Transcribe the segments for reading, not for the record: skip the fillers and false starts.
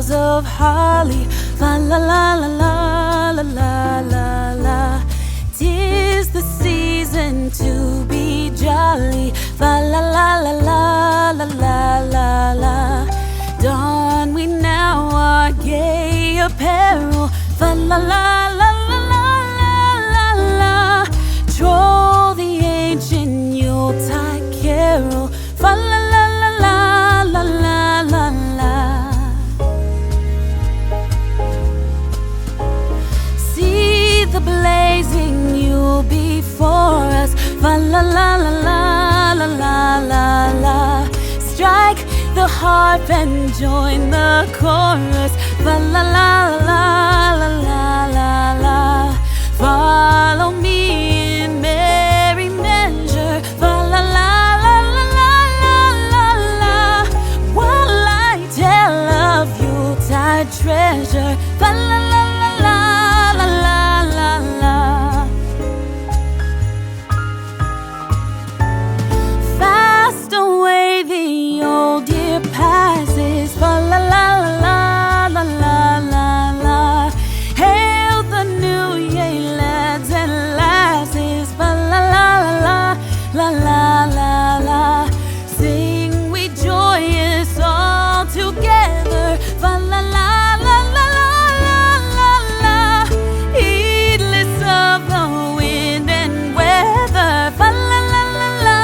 boughs of holly. Fa la la la la la la la la. 'Tis the season to be jolly. Fa la la la la la la la la. Don we now our gay apparel. Fa la la la la la la la. Troll the ancient Yuletide carol. Fa la la la la la la la la. See the blazing Yule before us. Fa la la la la la la la la. Strike the harp and join the chorus. Fa la la la la la la la. Follow me in merry measure. Fa la la la la la la la. While I tell of Yuletide treasure. Fa la la la la la la la la. Fast away the old year passes. Fa la la la la la la la. Hail the new year, lads and lasses. Fa la la la la la la la. Sing we joyous all together. Fa la la la la la la la. Heedless of the wind and weather. Fa la la la la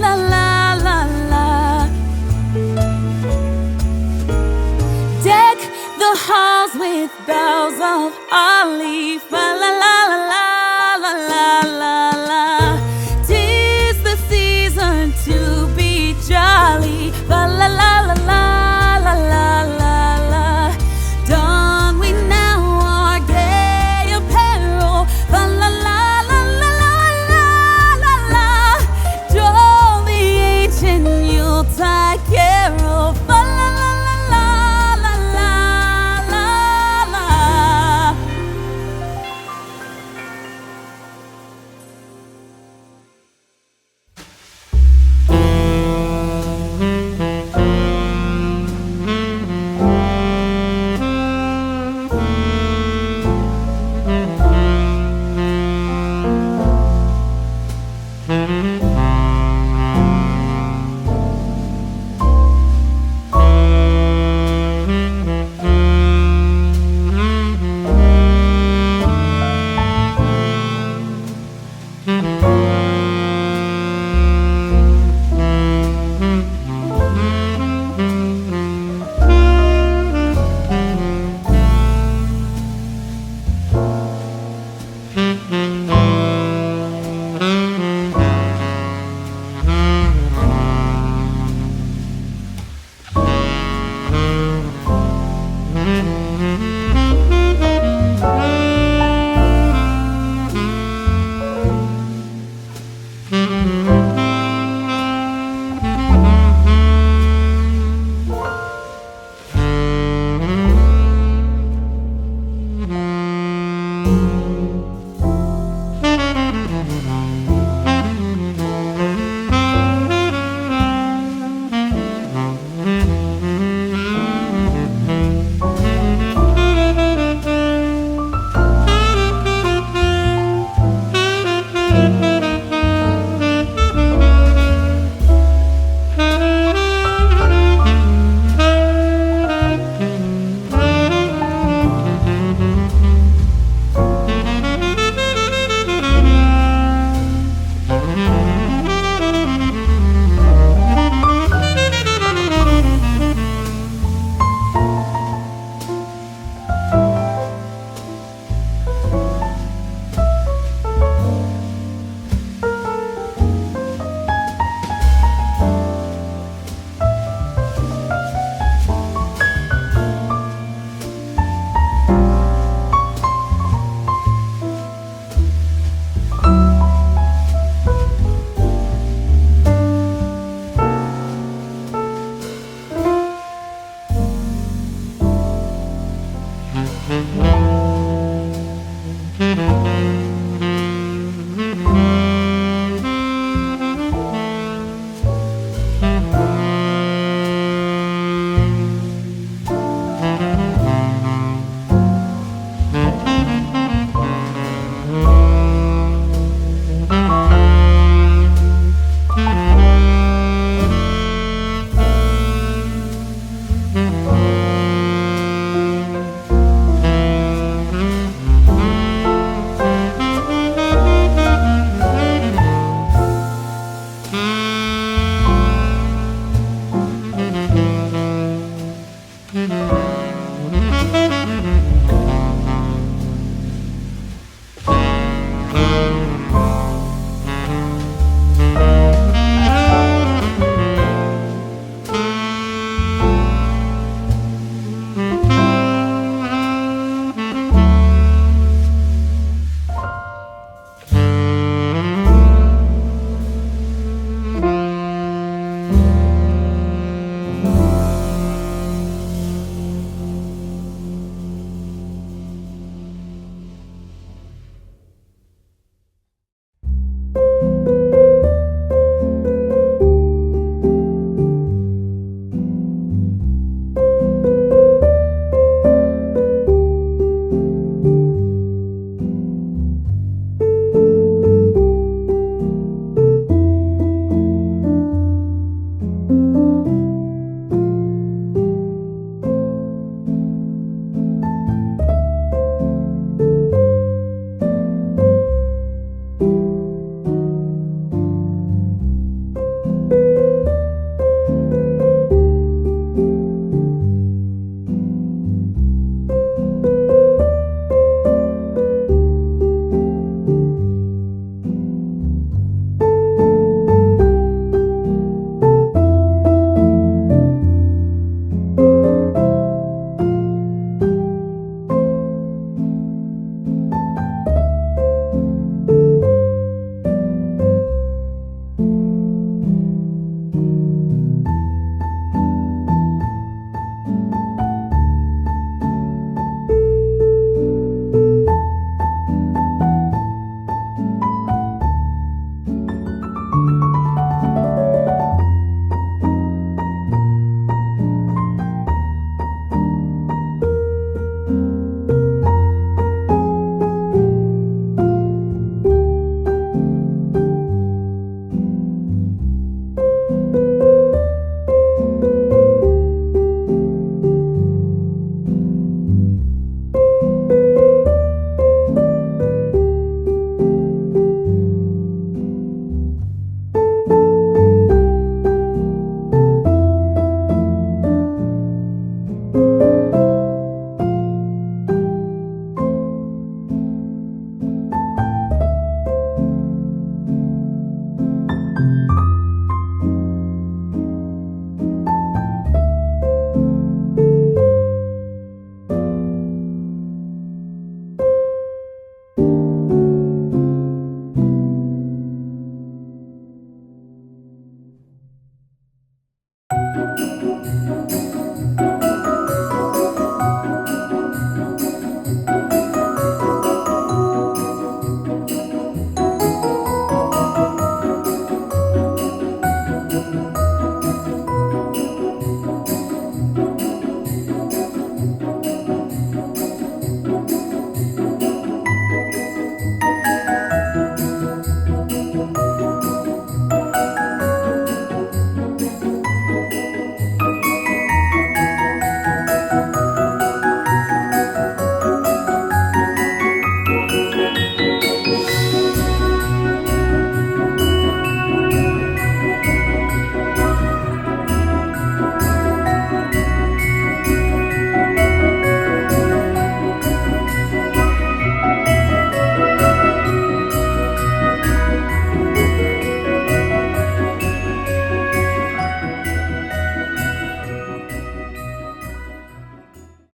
la la la la. Deck the halls with boughs of holly. Fa la la la la la la la la. 'Tis the season to be jolly. Fa la la la la la la la la. Don we now our gay apparel. Fa la la la la la la la la. Droll the ancient Yuletide carol. Fa la la la la la la la la.